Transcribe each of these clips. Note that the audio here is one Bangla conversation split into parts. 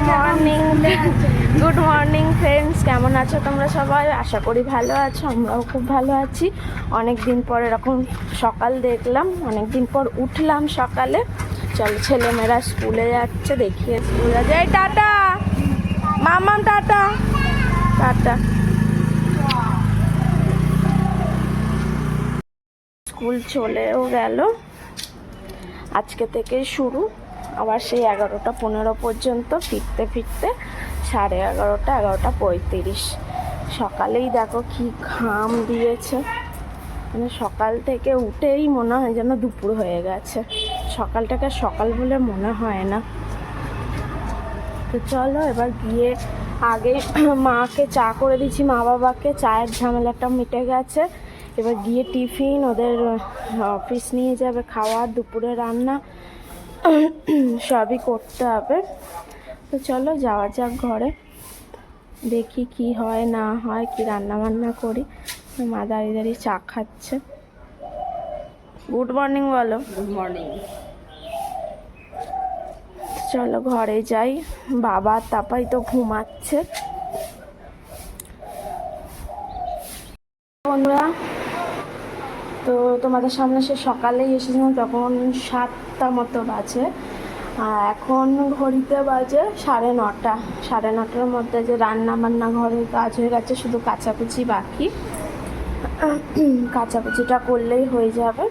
মর্নিং গুড মর্নিং ফ্রেন্ডস, কেমন আছো তোমরা সবাই? আশা করি ভালো আছো, আমরাও খুব ভালো আছি। অনেক দিন পর এরকম সকাল দেখলাম, অনেক দিন পর উঠলাম সকালে। চলো, ছেলেমেয়েরা স্কুলে যাচ্ছে, দেখিয়ে স্কুলে যাই। টাটা মামাম, টাটা টাটা। স্কুল চলেও গেল, আজকে থেকেই শুরু। আবার সেই 11টা 15 পর্যন্ত, ফিরতে ফিরতে 11:30, 11:35। সকালেই দেখো কি ঘাম দিয়েছে, মানে সকাল থেকে উঠেই মনে হয় যেন দুপুর হয়ে গেছে। সকালটাকে সকাল বলে মনে হয় না। তো চলো এবার গিয়ে আগে মাকে চা করে দিচ্ছি, মা বাবাকে চায়ের ঝামেলাটা মিটে গেছে। এবার গিয়ে টিফিন ওদের অফিস নিয়ে যাবে, খাওয়া, দুপুরে রান্না সবই করতে হবে। তো চলো যাওয়া যাক ঘরে, দেখি কি হয় না হয়, কি রান্না বান্না করি। মা দাঁড়িয়ে দাঁড়িয়ে চা খাচ্ছে। গুড মর্নিং বলো। Good morning. চলো ঘরে যাই, বাবা তাপাই তো ঘুমাচ্ছে। বন্ধুরা, তো তোমাদের সামনে সে সকালেই এসেছিলাম, তখন 7টা মতো বাজে। এখন ঘড়িতে বাজে 9:30। 9:30টার মধ্যে যে রান্না বান্না ঘরের কাজ হয়ে গেছে, শুধু কাচাকুচি বাকি। কাচাকুচিটা করলেই হয়ে যাবে।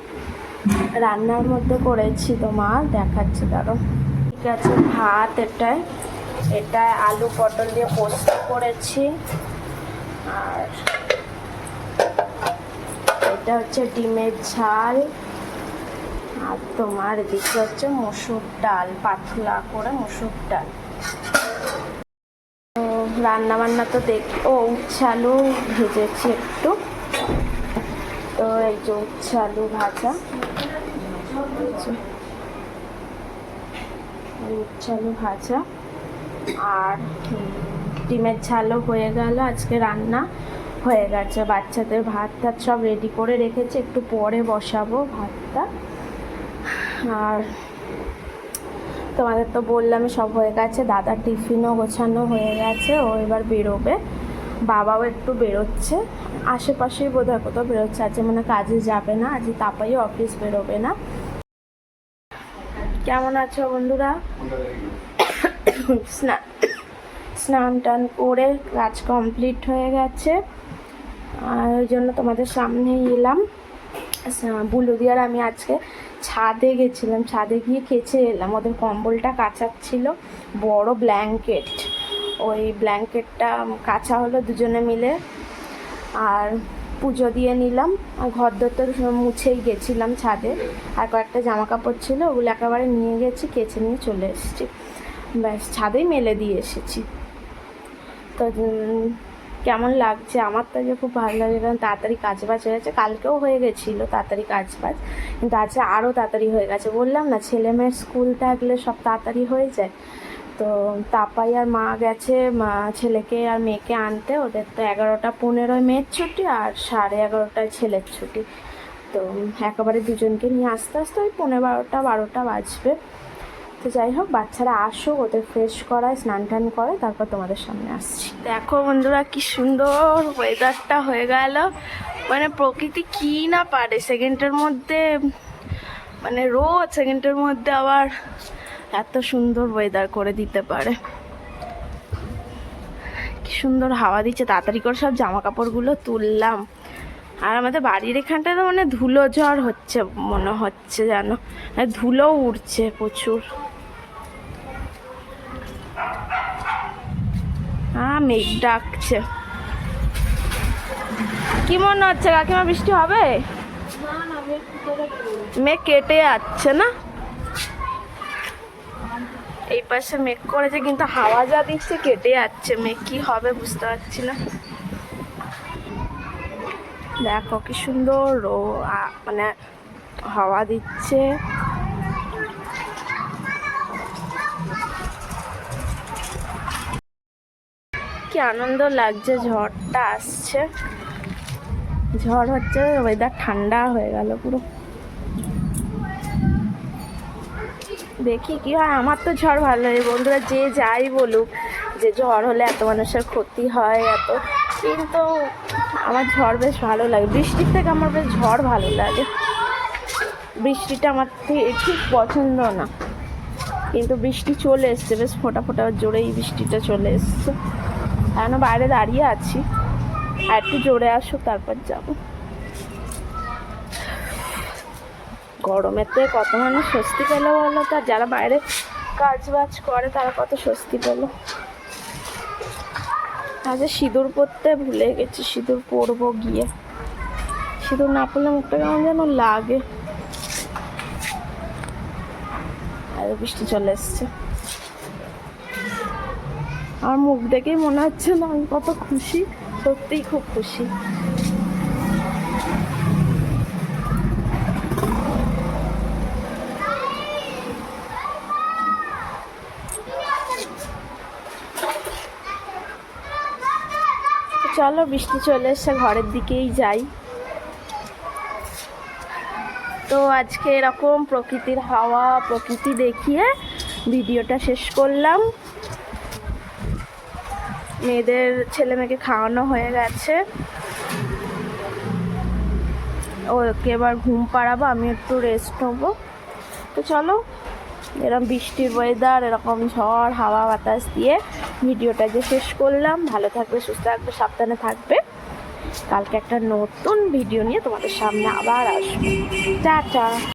রান্নার মধ্যে করেছি তো মা দেখাচ্ছে, দাঁড়ো। ঠিক আছে, ভাত এটায় আলু পটল দিয়ে পোস্ত করেছি, আর এটা হচ্ছে ডিমের ঝাল, আর তোমার এদিকে হচ্ছে মসুর ডাল, পাতলা করে মসুর ডাল। তো রান্না বান্না তো দেখি, উচ্ছে আলু ভেজেছি একটু। তো এই যে উচ্ছে আলু ভাজা, উচ্ছে আলু ভাজা, আর ডিমের ঝালও হয়ে গেল। আজকে রান্না হয়ে গেছে, বাচ্চাদের ভাত টাত সব রেডি করে রেখেছি, একটু পরে বসাবো ভাতটা। আর তোমাদের তো বললাম সব হয়ে গেছে, দাদার টিফিনও গোছানো হয়ে গেছে, ও এবার বেরোবে। বাবাও একটু বেরোচ্ছে, আশেপাশেই বোধহয় কোথাও বেরোচ্ছে, আজকে মানে কাজে যাবে না, আজ তাপাই অফিস বেরোবে না। কেমন আছো বন্ধুরা? স্নান টান করে কাজ কমপ্লিট হয়ে গেছে, আর ওই জন্য তোমাদের সামনেই এলাম। বুলুদিয়ার আমি আজকে ছাদে গেছিলাম, ছাদে গিয়ে কেচে এলাম। ওদের কম্বলটা কাচাচ্ছিল, বড় ব্ল্যাঙ্কেট, ওই ব্ল্যাঙ্কেটটা কাচা হলো দুজনে মিলে। আর পুজো দিয়ে নিলাম, আর ঘর দোর মুছেই গেছিলাম ছাদে। আর কয়েকটা জামা কাপড় ছিল, ওগুলো একেবারে নিয়ে গেছি, কেচে নিয়ে চলে এসেছি। ব্যাস, ছাদেই মেলে দিয়ে এসেছি। তো কেমন লাগছে? আমার তো যে খুব ভালো লাগে, কারণ তাড়াতাড়ি কাজ বাজ হয়ে গেছে। কালকেও হয়ে গেছিলো তাড়াতাড়ি কাজ বাজ, কিন্তু আজকে আরও তাড়াতাড়ি হয়ে গেছে। বললাম না, ছেলে মেয়ের স্কুল থাকলে সব তাড়াতাড়ি হয়ে যায়। তো তাপাই আর মা গেছে ছেলেকে আর মেয়েকে আনতে। ওদের তো 11:15 মেয়ের ছুটি, আর 11:30 ছেলের ছুটি। তো একেবারে দুজনকে নিয়ে আস্তে আস্তে ওই 11:30-12টা বাজবে। তো যাই হোক, বাচ্চারা আসুক, ওদের ফ্রেশ করায়, স্নান টান করে, তারপর তোমাদের সামনে আসছি। দেখো বন্ধুরা, কি সুন্দর ওয়েদারটা হয়ে গেল। মানে প্রকৃতি কি না পারে সেকেন্ডের মধ্যে, মানে রোজ সেকেন্ডের মধ্যে আবার এত সুন্দর ওয়েদার করে দিতে পারে। কি সুন্দর হাওয়া দিচ্ছে। তাড়াতাড়ি করে সব জামা কাপড়গুলো তুললাম। আর আমাদের বাড়ির এখানটায় তো মানে ধুলো ঝড় হচ্ছে মনে হচ্ছে, জানো, ধুলো উড়ছে প্রচুর। মেঘ ডাকছে। কি মনে হচ্ছে কাকিমা, বৃষ্টি হবে? মেঘ কেটে যাচ্ছে না, এই পাশে মেঘ করেছে, কিন্তু হাওয়া যা দিচ্ছে কেটে যাচ্ছে মেঘ। কি হবে বুঝতে পারছি না। দেখো কি সুন্দর মানে হাওয়া দিচ্ছে। কি আনন্দ লাগছে, ঝড়টা আসছে, ঝড় হচ্ছে, ওয়েদার ঠান্ডা হয়ে গেল পুরো। দেখি কি হয়। আমার তো ঝড় ভালো লাগে, বন্ধুরা যে যাই বলুক যে ঝড় হলে এত মানুষের ক্ষতি হয় এত, কিন্তু আমার ঝড় বেশ ভালো লাগে। বৃষ্টির থেকে আমার বেশ ঝড় ভালো লাগে। বৃষ্টিটা আমার ঠিক পছন্দ না, কিন্তু বৃষ্টি চলে এসছে, বেশ ফোঁটা ফোঁটা জোরেই বৃষ্টিটা চলে এসছে। এখনো বাইরে দাঁড়িয়ে আছি, আর একটু জোরে আসুক তারপর যাবো। গরমেতে কত মানুষ স্বস্তি পেলো বলো তো, যারা বাইরে কাজ বাজ করে তারা কত স্বস্তি পেলো। আজ সিঁদুর পরতে ভুলে গেছি, সিঁদুর পরবো গিয়ে। সিঁদুর না পরলে মুখটা কেমন যেন লাগে। আর বৃষ্টি চলে এসছে, আমার মুখ দেখেই মনে হচ্ছে না আমি কত খুশি, সত্যিই খুব খুশি। চলো বৃষ্টি চলে এসছে, ঘরের দিকেই যাই। তো আজকে এরকম প্রকৃতির হাওয়া, প্রকৃতি দেখিয়ে ভিডিওটা শেষ করলাম। মেয়েদের ছেলে মেয়েকে খাওয়ানো হয়ে গেছে, ওকে এবার ঘুম পাড়াবো, আমি একটু রেস্ট নেবো। তো চলো, এরকম বৃষ্টির ওয়েদার, এরকম ঝড় হাওয়া বাতাস দিয়ে ভিডিওটা যে শেষ করলাম। ভালো থাকবে, সুস্থ থাকবে, সাবধানে থাকবে। কালকে একটা নতুন ভিডিও নিয়ে তোমাদের সামনে আবার আসবো। টাটা।